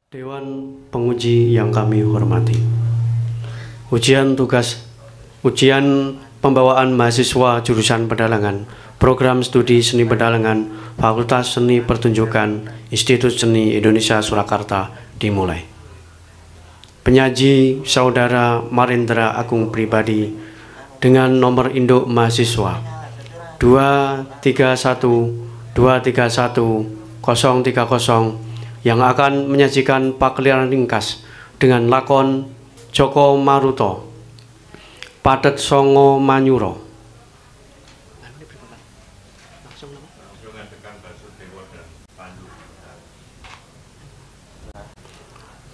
Dewan penguji yang kami hormati. Ujian pembawaan mahasiswa jurusan Pedalangan, Program Studi Seni Pedalangan, Fakultas Seni Pertunjukan, Institut Seni Indonesia Surakarta dimulai. Penyaji Saudara Marendra Agung Pribadi dengan nomor induk mahasiswa 231231030 yang akan menyajikan pakliran ringkas dengan lakon Joko Maruto, Padet Songo Manyuro.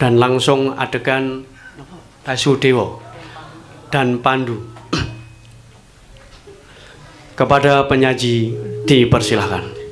Dan langsung adegan Basudewa dan Pandu. Kepada penyaji dipersilahkan.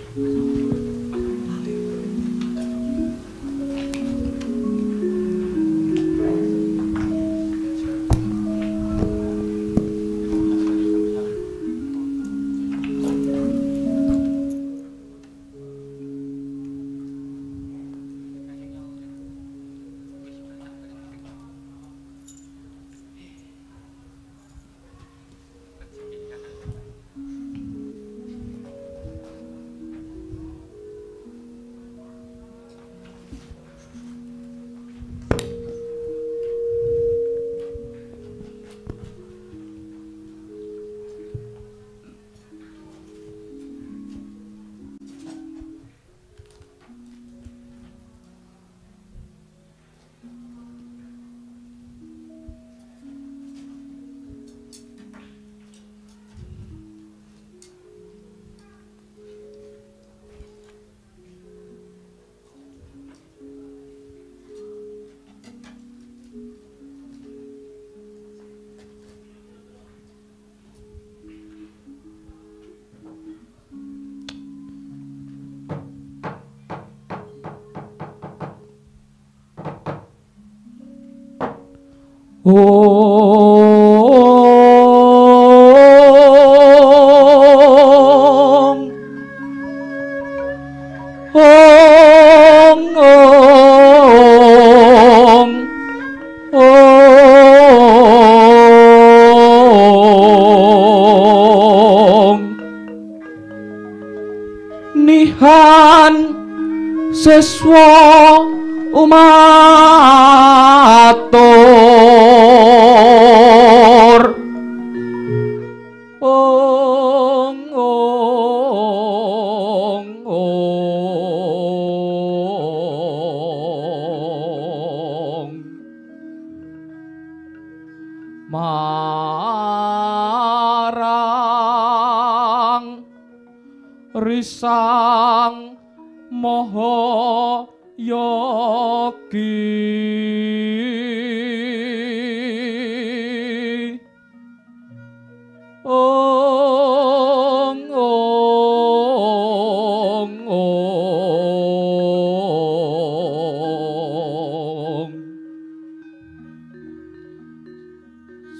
Nihan seswa umatur marang risang moho yogi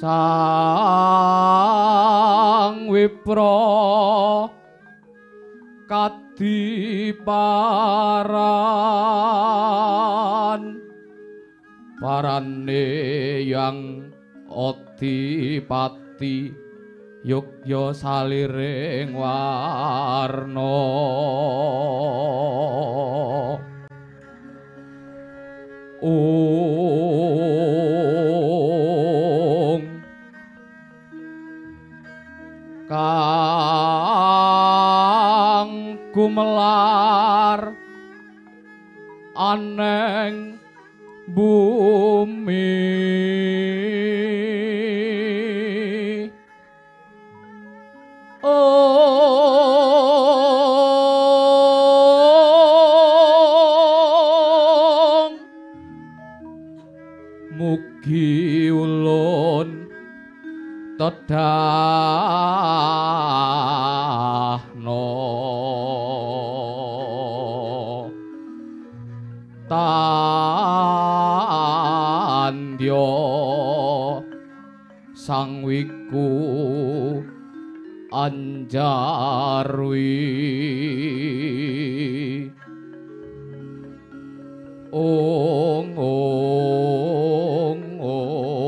Sang Wipra kadiparan parane yang Adipati Yogya saliring warna kang gumelar aneng bumi mugi ulun tedahno tandya sang wiku anjarwi ong ong ong.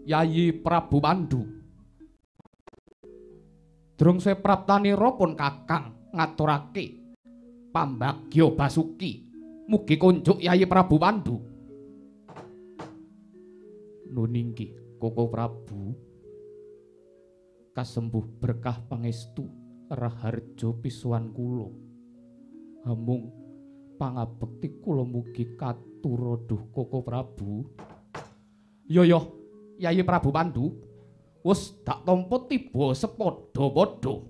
Yayi Prabu Pandu. Durung sepraptanira pun Kakang ngaturake pambagya Basuki. Mugi kunjuk Yayi Prabu Pandu. Nuninggi Koko Prabu. Kasembuh berkah pangestu Raharja pisuwan kula. Hamung pangabekti kula mugi katura duh Koko Prabu. Yo Yayi Prabu Pandu wis dak tampa tiba sepadha-padha.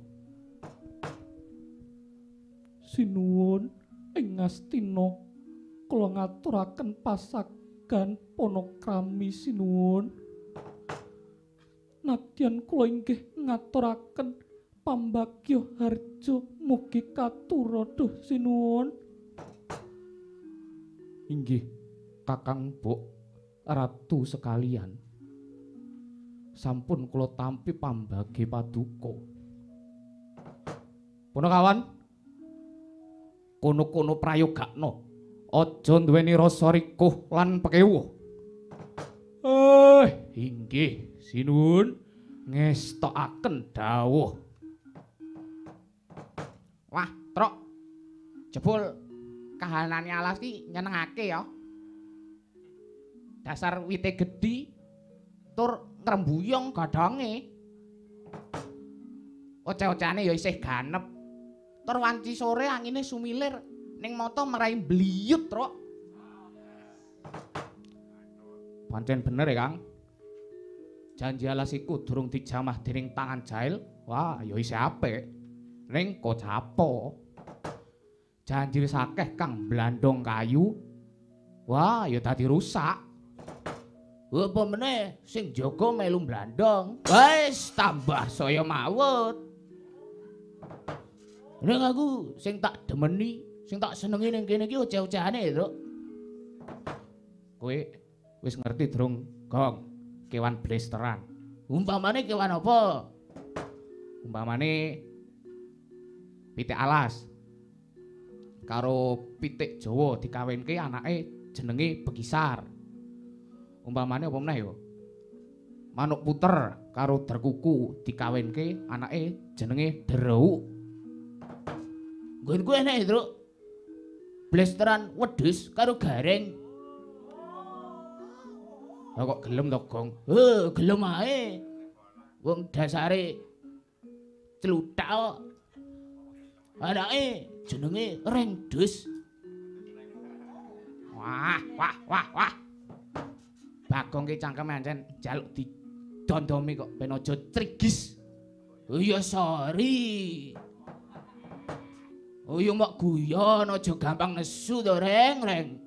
Sinuwun ing Astina kula ngaturaken pasagan panakrami sinuwun. Nadyan kula inggih ngaturaken pambagya harja mugi katura duh sinuwun. Inggih Kakang Mbok Ratu sekalian. Sampun kula tampi pambage paduka. Punakawan kono-kono prayogakna aja duweni rasa rikuh lan pekewuh. Inggih sinuwun ngestokaken dawuh. Wah, Truk. Jebul kahanane alas ki nyenengake ya. Dasar wite gedhi tur ngrembuyung gadhange. Oceh-ocehane ya isih ganep. Tur wanci sore angine sumilir ning mata merai bliyut, Truk. Pancen bener ya, Kang. Janji alas iku durung dijamah dening tangan jail. Wah, ya isih apik. Ning kok capo. Janji wis akeh Kang blandong kayu. Wah, ya dadi rusak. Apa meneh sing jaga melu blandong. Wis tambah saya mawut. Ning aku sing tak demeni, sing tak senengi ning kene iki oceh-ocehane, Truk. Kowe wis ngerti durung, Gong? Kewan blesteran. Umpamane kewan apa? Umpamane pitik alas. Karo pitik Jawa dikawinke anake jenenge Bekisar. Umpamane apa meneh yo? Manuk puter karo derkuku dikawinke anake jenenge Deruk. Nggon kuwi enek, Truk. Blesteran wedhus karo gareng. Lah kok gelem to, Gong? Gelem ae. Wong dasare celuthak kok. Anake jenenge Rengdus. Wah. Bagong ki cangkeme ancen jaluk didondomi kok ben aja trigis. Oh iya sorry. Oh iya mok guyon aja gampang nesu to, Reng.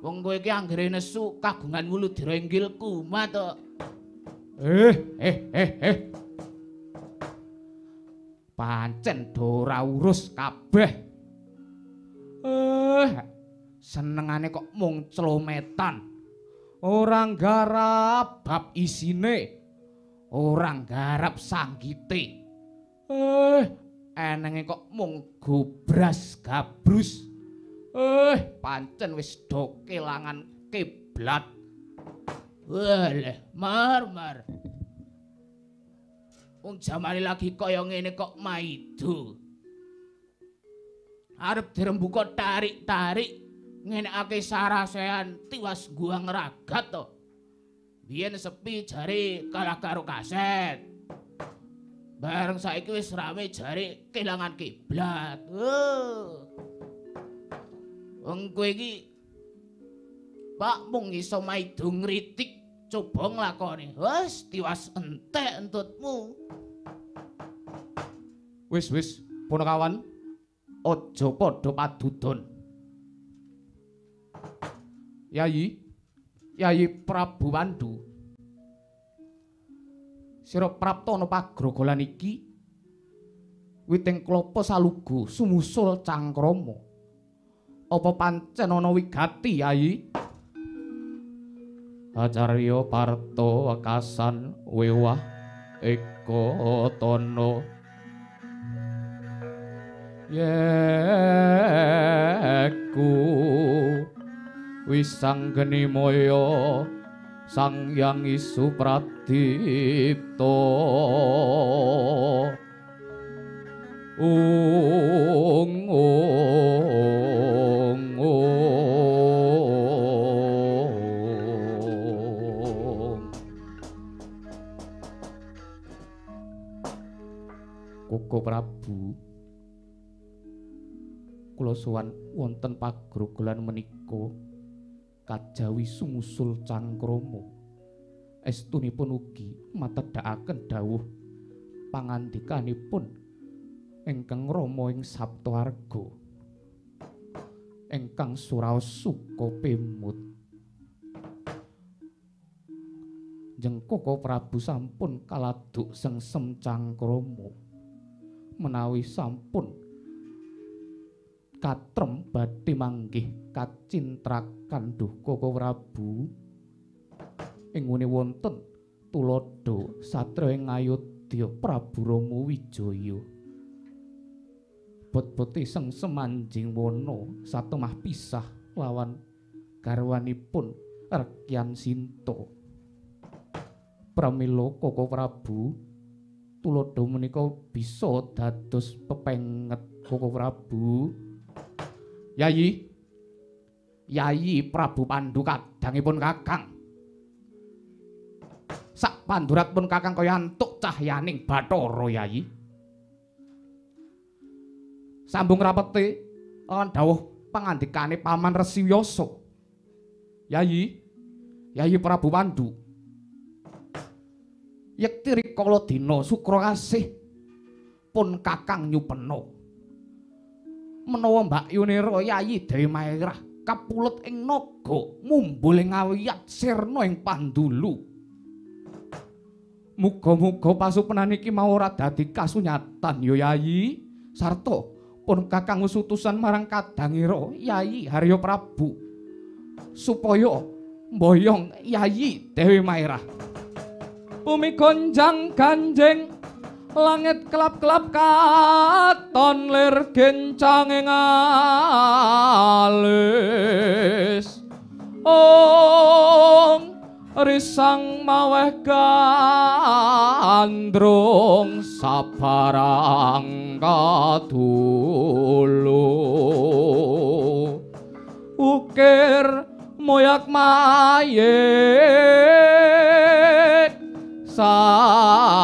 Wong kowe iki anggere nesu kagungan wulu direnggil kumat to. Pancen do ora urus kabeh. Senengane kok mung celometan. Ora nggarap bab isine. Ora nggarap sanggite. Enenge kok mung gobras gabrus. Pancen wis do kelangan kiblat. Walah, mar. Wong jamane lagi kaya ngene kok maido. Arep dirembuka tarik-tarik ngenekake sarasean tiwas gua ngeragat to. Biyen sepi jare kalah karo kaset. Bareng saiki wis rame jare kelangan kiblat. Wong kowe iki Pak mung iso maido ngritik coba nglakoni. Wes tiwas entek entutmu. Wis punakawan aja padha padudon. Yayi Prabu Pandu. Sira prapta ana pagrogolan iki witing klapa saluga sumusul cangkrama. Apa pancen ana wigati, Yayi? Acarya Parto wekasan wewah eka tono yeku wisanggeni moyo sang yang isu pradipto Koko Prabu kula sowan wonten pagrogolan menika kajawi sumusul cangkrama estunipun ugi matedhakaken dawuh pangandikanipun ingkang Rama ing Saptawarga ingkang suraos suka pemut jeng Koko Prabu sampun kaladuk sengsem cangkrama menawi sampun katrem badhe manggih kacintrakan duh Koko Prabu ingune wonten tuladha satriya ing Ayodya Prabu Rama Wijaya bot-bote sengsem anjing wana satemah pisah lawan garwanipun Rekyan Sinta pramila Koko Prabu tuladha menika bisa dados pepenget Koko Prabu. Yayi Prabu Pandhu kadangipun Kakang. Sak panduratipun Kakang kaya antuk cahyaning Bathara Yayi. Sambung rapete lan dawuh pangandikane Paman Resi Wyasa. Yayi Prabu Pandhu yekti rikala dina sukra kasih pun Kakang nyupena menawa Mbak Yunira Yayi Dewi Maerah kapulet ing naga mumbul ing awiyat sirna ing Pandulu muga-muga pasupenan iki mau ora dadi kasunyatan ya Yayi sarta pun Kakang utusan marang kadangira Yayi Harya Prabu supaya mboyong Yayi Dewi Maerah bumi gonjang ganjing langit kelap-kelap katon lir gencang ing alis risang maweh gandrung sabarang kadulu ukir moyak mayit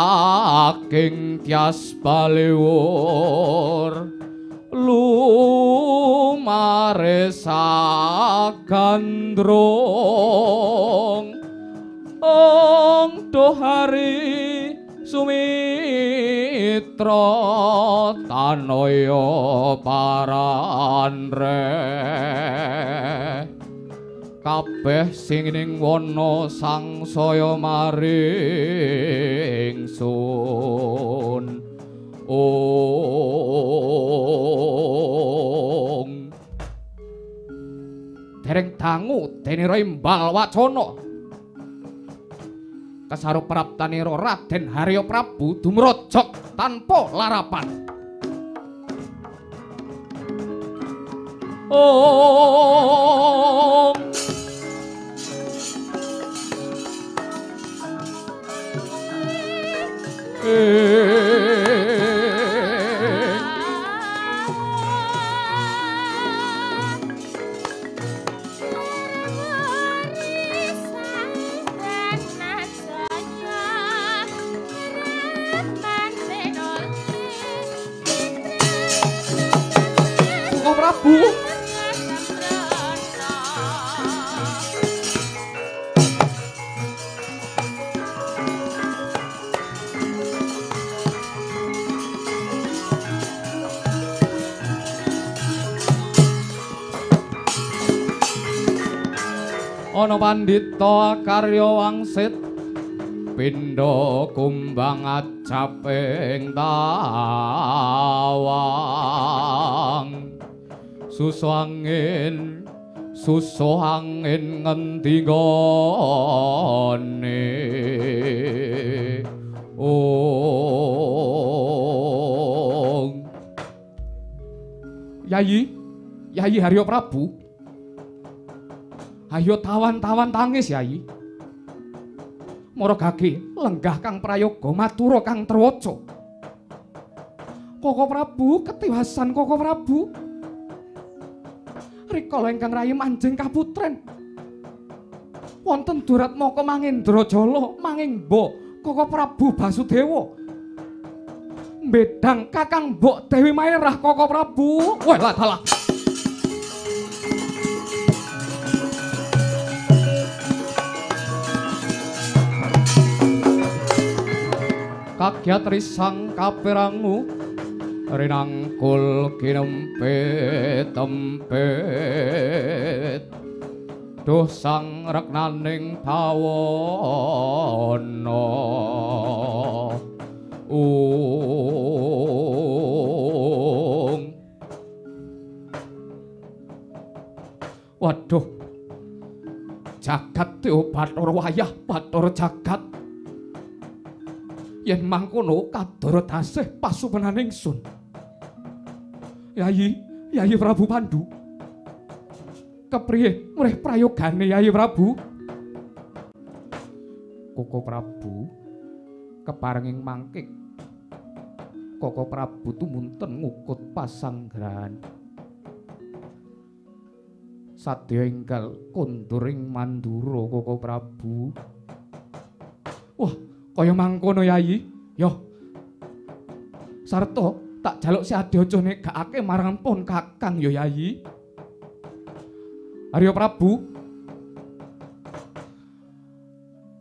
saking tias balewur lumare sagandrung dohari sumitra tanaya paranre kabeh sing ning wana sangsaya maring sun dereng dangu dene Imbal Wacana kasarup praptanira Raden Harya Prabu dumrajak tanpa larapan Prabu ana pandhita karya wangsit pindha kumbang acaping tawang susu angin susuh angin ngendi nggone Yayi Harya Prabu ayo tawan-tawan tangis Yayi Maragage lenggah Kang Prayoga matura Kang Trewaca Koko Prabu ketiwasan Koko Prabu rikala ingkang rayi manjing kaputren wonten Duratmaka Mangendrajala mangingba Koko Prabu Basudewa mbedang Kakang Mbok Dewi Maerah Koko Prabu wah dalah kagiat risang kaperangu rinangkul kinempet-empet duh sang reknaning bawana waduh jagat Dewa Bathara wayah Bathara jagat yen mangkono kadara tasih pasupenaning ingsun Yayi Prabu Pandhu kepriye mrih prayogane Yayi Prabu Koko Prabu keparenging mangkik Koko Prabu tumunten ngukut pasanggrahan sadya enggal konduring Mandura Koko Prabu wah kaya mangkono Yayi yo sarta tak jaluk Sadyaja negakake marang pun Kakang ya Yayi Arya Prabu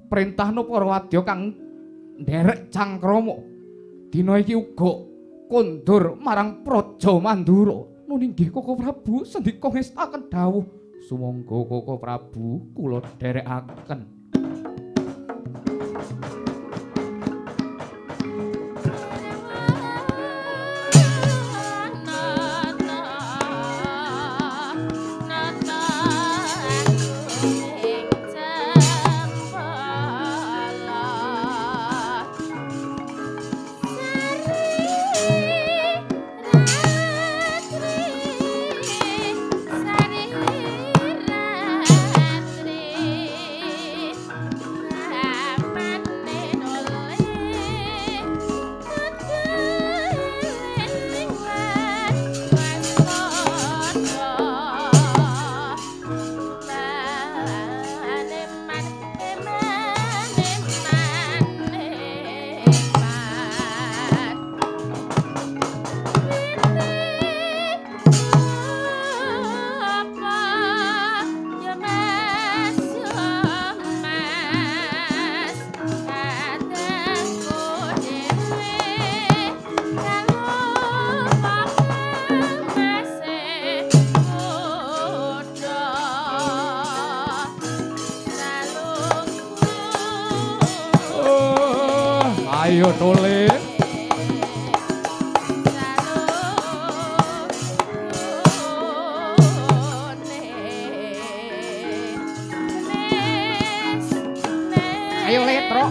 perintahno para wadya kang nderek Cangkrama dina iki uga kondur marang Praja Mandura nuning nggih Koko Prabu sendika ngestaken dawuh sumangga Koko Prabu kula dherekaken ayo tole ayo letro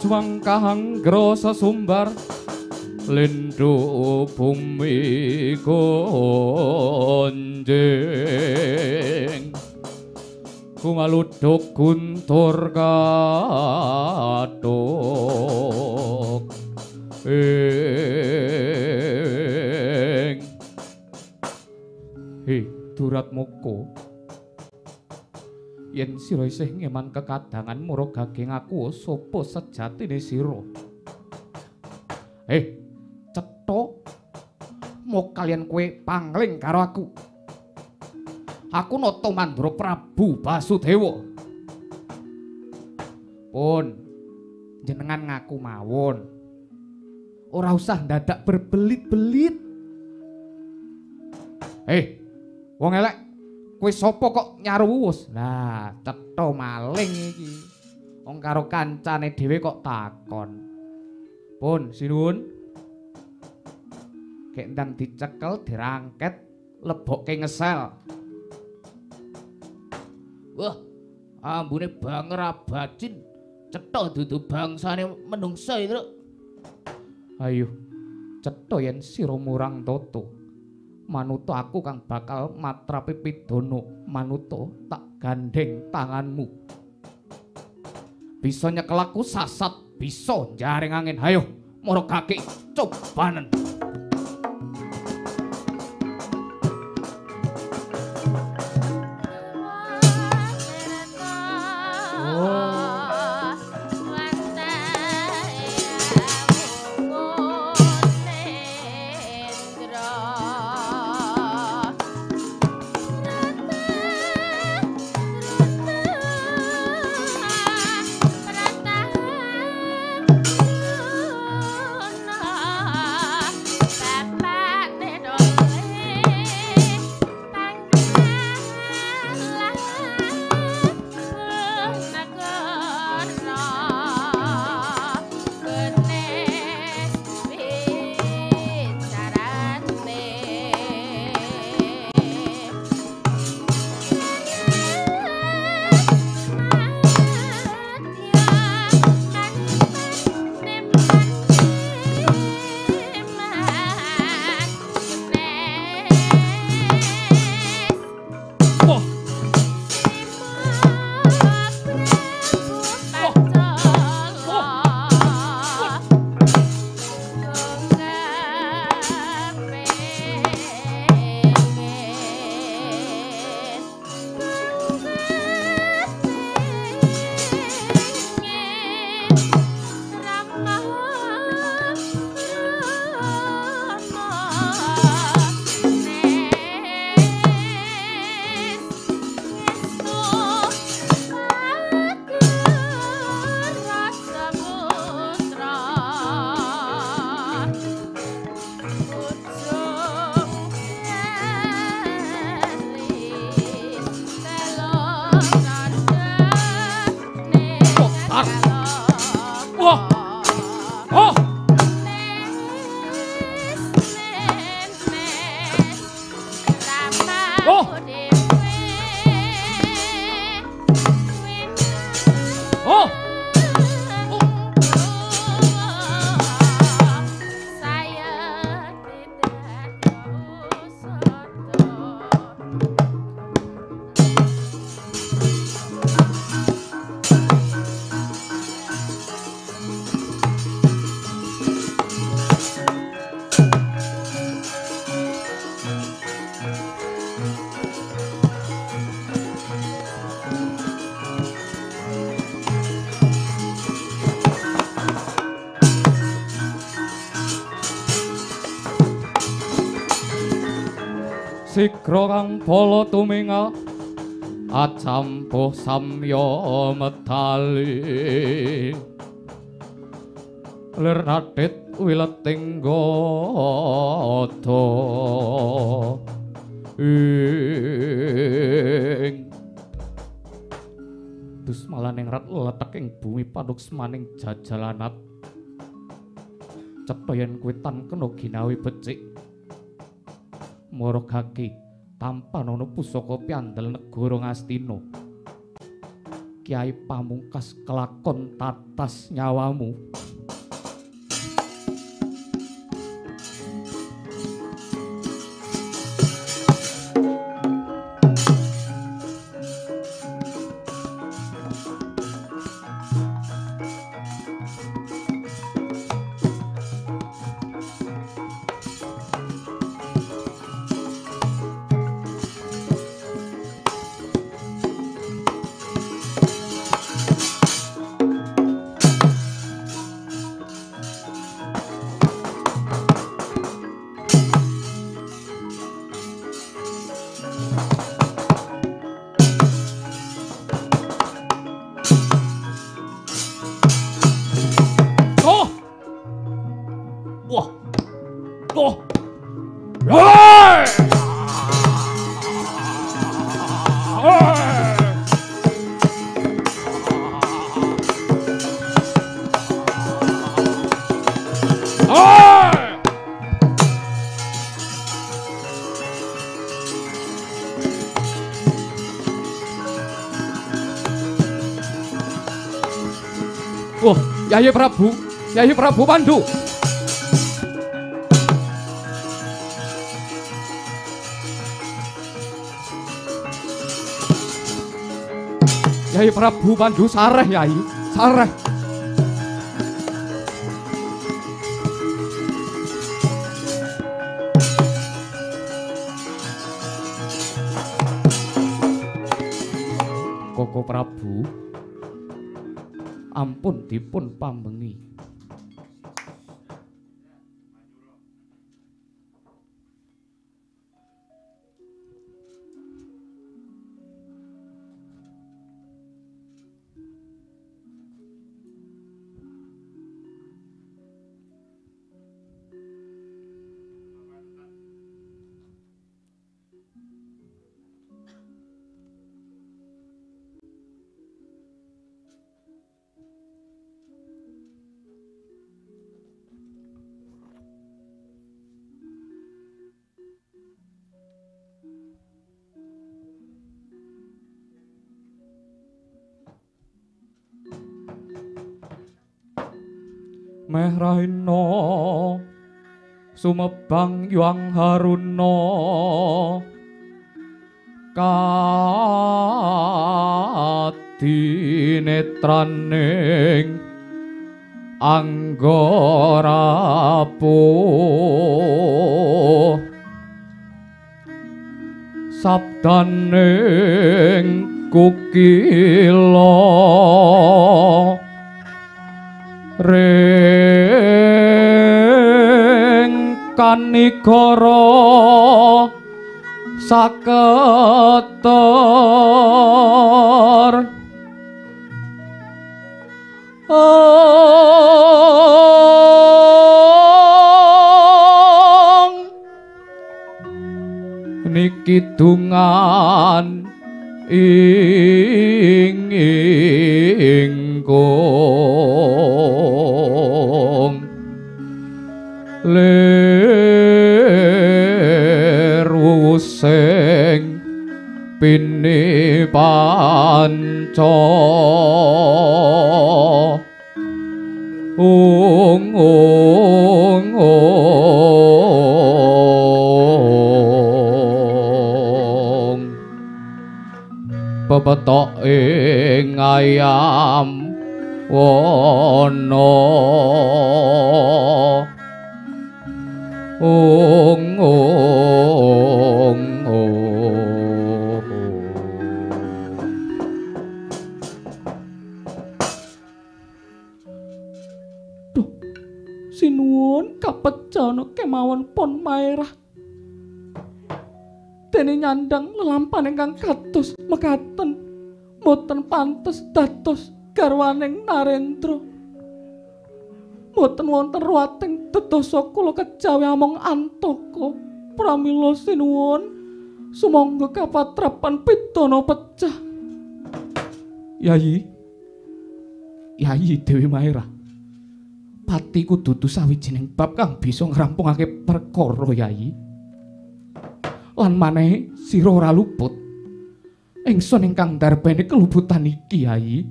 juang kahanggra sesumbar lindhu bumi gonjing kumaluduk guntur kathuk Durat Moko yen sira isih ngeman kekadangan mura gaging aku sapa sejatine sira Cetha mau kalian kowe pangling karo aku Nata Mandra Prabu Basudewa pun jenengan ngaku mawon ora usah ndadak berbelit-belit wong elek kowe sapa kok nyaruwus lah cetha maling iki wong karo kancane dhewe kok takon pun sinuwun gek ndang dicekel dirangket lebokke ngesel wah ambune banger abadin cetha dudu bangsane menungsa iki ayo cetha yen sira murang tata manuta aku kang bakal matrapi pidana manuta tak gandeng tanganmu bisa nyekel aku sasat bisa jaring angin ayo mara kaki cobanen Sigra kang pala tuminga acampuh samya medali lir radit wileting gada ing dus malaning rat letek ing bumi paduk semaning jajalanat cetha yen kowe tan kena ginawi becik mara kaki tampan ana pusaka piandel negara Ngastina Kyai Pamungkas kelakon tatas nyawamu. Wah, Yai Prabu Pandu. Yai Prabu Pandu sareh Yai, sareh. Koko Prabu, ampun dipun pambengi. Meh rahina sumebang yuang haruna kadinetraning anggarapuh sabdaning kukila ring kanigara saketer niki dungan ingkung lerusing pini panca pepetok ing ayam wana Duh, sinuwun kapecana kemawon pon maerah dene nyandang lelampahan ingkang kados mekaten boten pantes dados garwaning Narendra. Boten wonten ruwating dedasa kula kejawi among antaka. Pramila sinuwun sumangga kapatrapan pidana pecah. Yayi Dewi Maerah, pati kudu dudu sawijining bab kang bisa ngrampungake perkara Yayi. Lan maneh sira ora luput ingsun ingkang ndarbeni keluputan iki, Yai.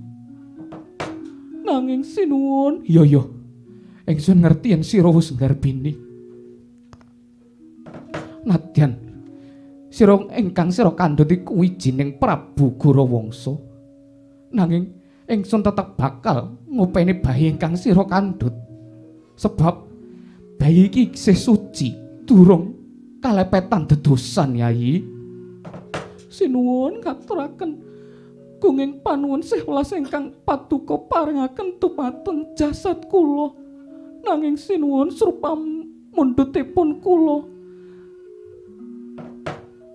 Nanging sinuwun, iya. Ingsun ngerti yen sira wis ndarbeni. Nadyan sira ingkang sira kandhut iku wijining Prabu Gorawangsa. Nanging ingsun tetep bakal ngopeni bayi ingkang sira kandhut. Sebab bayi iki isih suci, durung kalepetan dedosan, Yai. Sinuwun ngaturaken gunging panuwun sewelas ingkang paduka paringaken tumateng jasad kula. Nanging sinuwun srupa mundhutipun kula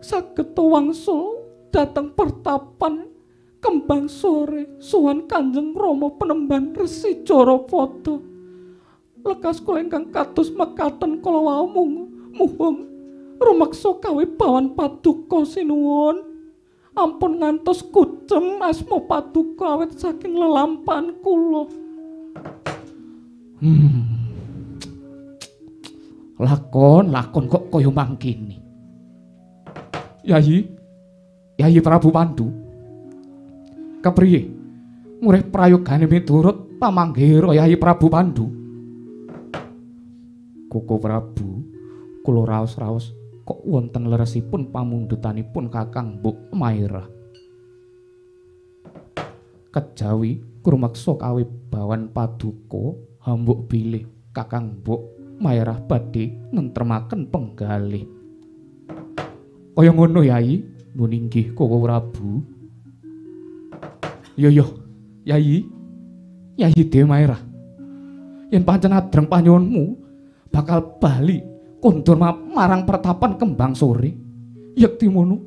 saged wangsul dhateng pertapan Kembang Sore sowan Kanjeng Rama Penemban Resi Jarapada. Lekas kula ingkang kados mekaten kala wau muhung rumeksa kawibawan paduka sinuwun. Ampun ngantos kucem asma paduka awit saking lelampahan kula. Lakon kok kaya mangkene. Yayi Prabu Pandu. Kepriye? Murih prayogane miturut pamanggih Yayi Prabu Pandu. Koko Prabu, kula raos-raos kok wonten leresipun pamundhutanipun Kakang Mbok Maerah. Kejawi krumeksa kawibawan paduka hambuk bilih Kakang Mbok Maerah badhe nentremaken penggalih. Kaya ngono, Yai. Nun inggih Koko Prabu. Yo Yai Dewi Maerah. Yen pancen adreng panyuwunmu bakal bali kondur marang pertapan Kembang Sore. Yekti mono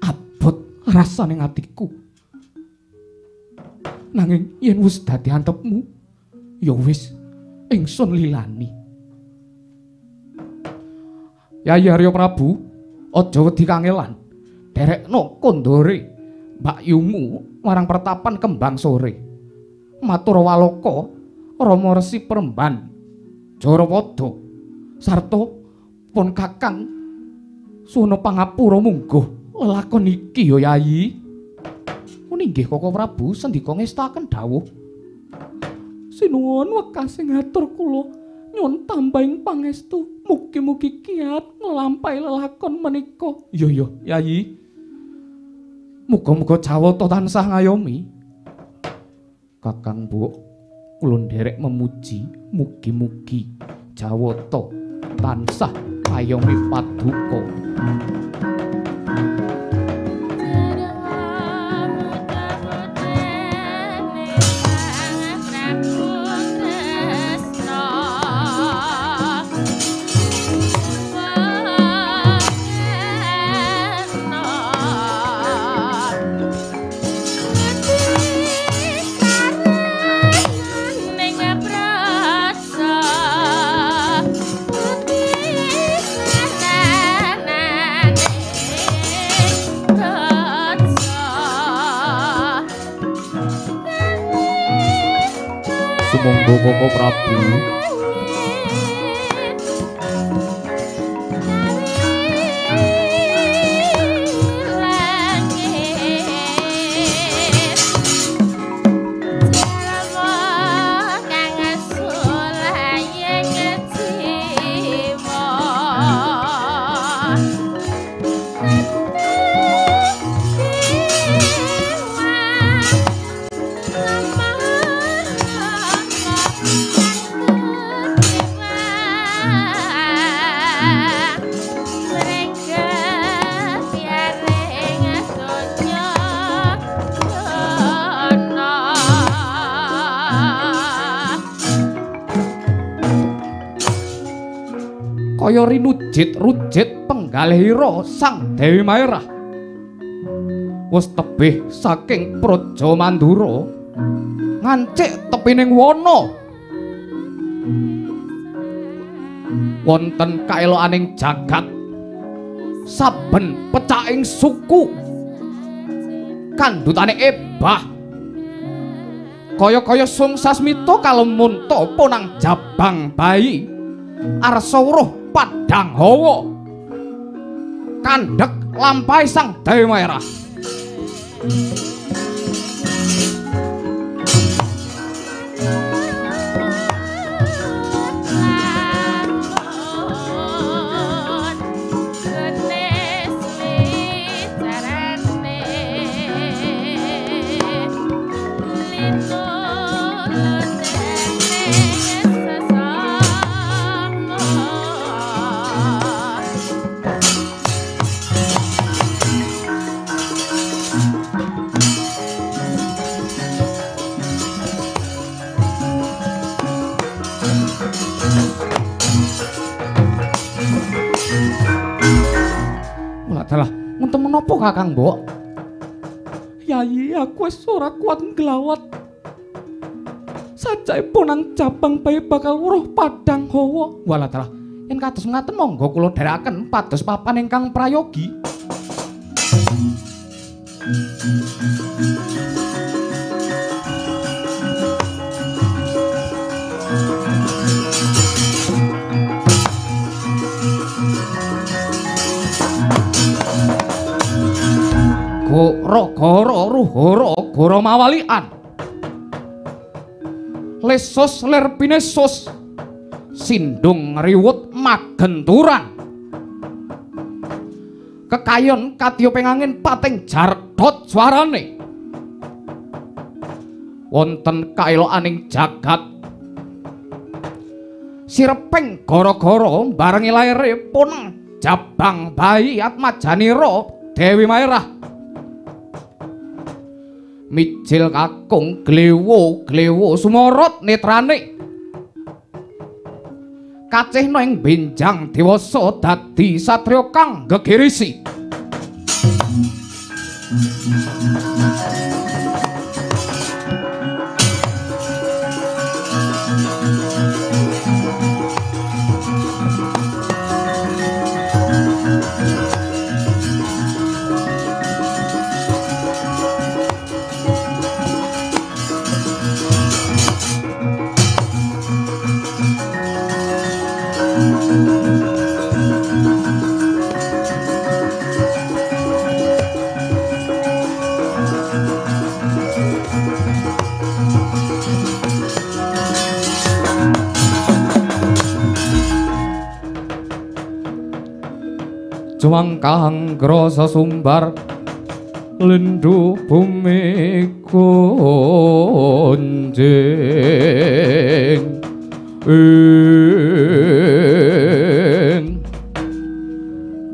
abot rasane atiku. Nanging yen wis dadi antepmu, ya wis ingsun lilani. Yai Arya Prabu, aja wedi kangelan. Derekno kondore mbakyumu marang pertapan Kembang Sore. Matur waloka Rama Resi Peremban Jarapada sarta pun Kakang Suna pangapura mungguh lelakon iki ya Yai. Inggih Koko Prabu sendika ngestaken dawuh. Sinuwun wekasing ngatur kula nyuwun tambahing pangestu mugi-mugi kiat nglampahi lelakon menika. Iya Yai. Muga-muga Jawata tansah ngayomi. Kakang Mbok kula nderek memuji mugi-mugi Jawata tansah ngayomi paduka. Monggo Koko Prabu. Kaya rinujit-rujit penggalihira Sang Dewi Maerah. Wis tebih saking Praja Mandura ngancik tepining wana. Wonten kaelokaning jagat saben pecaking suku kandhutane ebah. Kaya-kaya Sungsasmita Kalemunta Ponang Jabang Bayi Arsawuruh Padang Hawa kandhek lampahi Sang Dewi Maerah. Menapa Kakang Mbok? Yayi, aku wis ora kuat nglawat. Sajaipun nang Jabang Bayi bakal weruh Padang Hawa. Walah dalah, yen kados ngaten monggo kula dherekaken pados papan ingkang prayogi. Goro ruhoro goro mawalian lesos lerpinesos sindung riwut magenturan kekayon katiuping angin pating jardot suarane wonten kaelokaning jagat sireping goro-goro barengi laire puneng Jabang Bayi Atmajanira Dewi Maerah mijil kakung glewo sumorot netrane kacihna ing benjang dewasa dadi satriya kang gegirisi Jumangkang grasa sumbar lendu bumi gonjing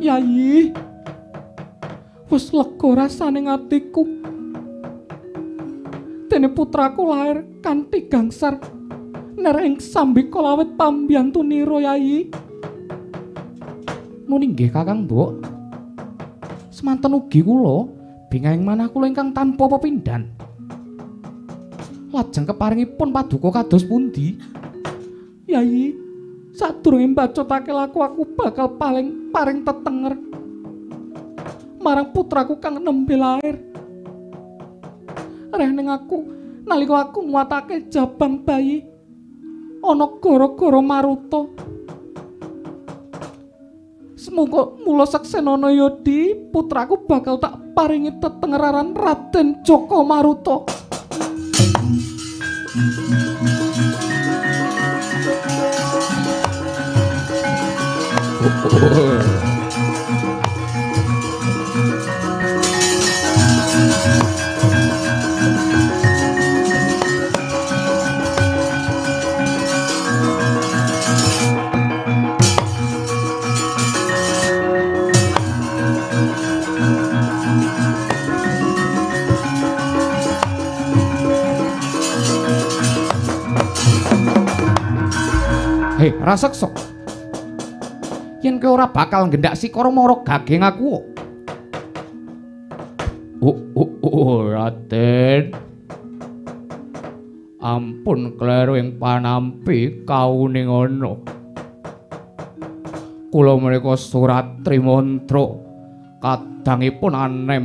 Yayi wis lega rasane atiku dene putraku lair kanthi gangsar nereng sambika lawet pambiyantunira Yayi. Muni nggih Kakang Mbok. Semanten ugi kula bingahing manah kula ingkang tanpa pepindhan. Lajeng keparingipun paduka kados pundi? Yayi, sadurunge mbacotake laku aku bakal paring tetenger marang putraku kang nembe lair. Reh ning aku nalika aku nguwatake Jabang Bayi ana gara-gara Maruta. Semoga mula saksenana yodi putraku bakal tak paringi tetengeraran Raden Joko Maruta. Hei, raseksa. Yen kowe ora bakal ngendak sikara mara gaging aku. Raden. Ampun kleru ing panampi kauning ana. Kula menika Suratri mantra kadangipun anem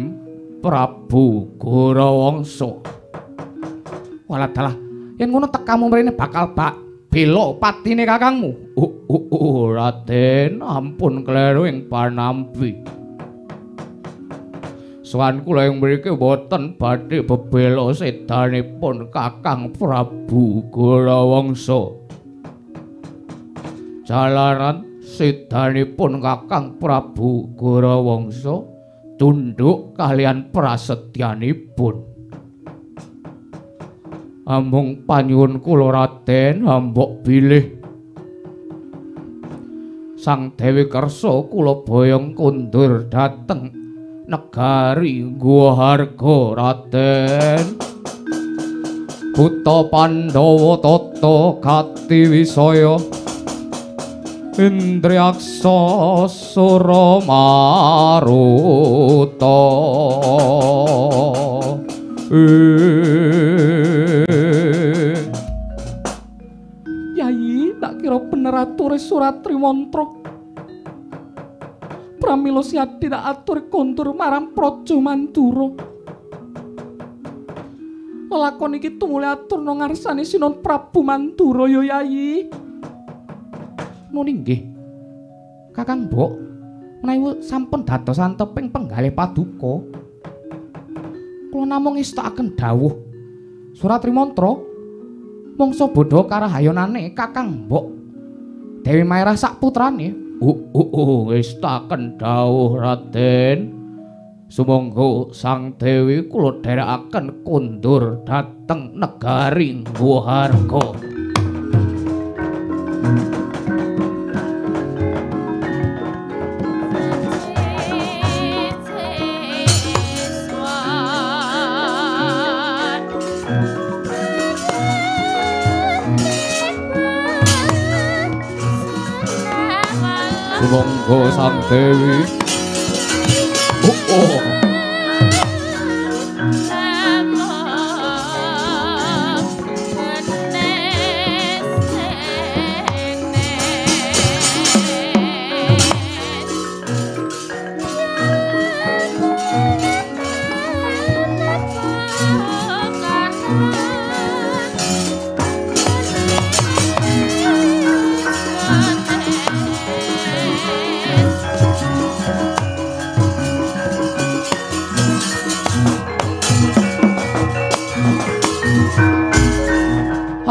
Prabu Gorawangsa. Walah dalah, yen ngono tekamu mrene bakal bela patine kakangmu. Raden, ampun kleru ing panampi. Sowan kula ing mriki boten badhe bebela sedanipun Kakang Prabu Gorawangsa. Jalaran sedanipun Kakang Prabu Gorawangsa tunduk kalian prasetyanipun. Amung panyuwun kula Raden hambok bilih Sang Dewi Kersa kula boyong kundur dhateng negari Guharga Raden. Buta Pandhawa tata gati wisaya Indriaksa Suramaruta. Yayi, tak kira bener ature surat Trimantra. Pramila Siadi tak atur kondur marang Praja Mandura. Lelakon iki tumuli atur nang ngarsane Sinon Prabu Mandura ya Yayi. Nun inggih. Kakang Mbok, menawi sampun dados anteping penggalih paduka, kula namung ngestakaken dawuh surat Trimantra mangsa bodha karahayonane Kakang Mbok Dewi Maerah sak putrane. Ngestakaken dawuh Raden. Sumangga Sang Dewi kula dherekaken kundur dhateng negari Guharga. Sumangga Sang Dewi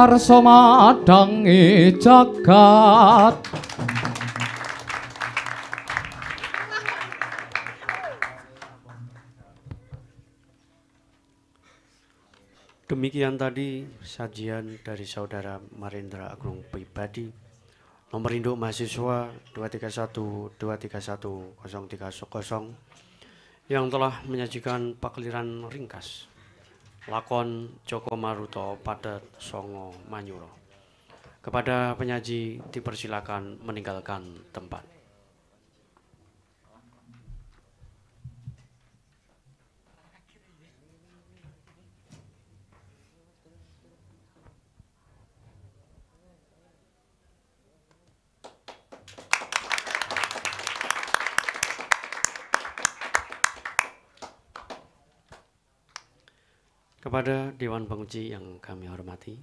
arsa madangi jagat. Demikian tadi sajian dari Saudara Marendra Agung Pribadi, nomor induk mahasiswa 231231030 yang telah menyajikan pakliran ringkas lakon Joko Maruta Padet Songo Manyuro. Kepada penyaji dipersilakan meninggalkan tempat. Kepada Dewan Penguji yang kami hormati,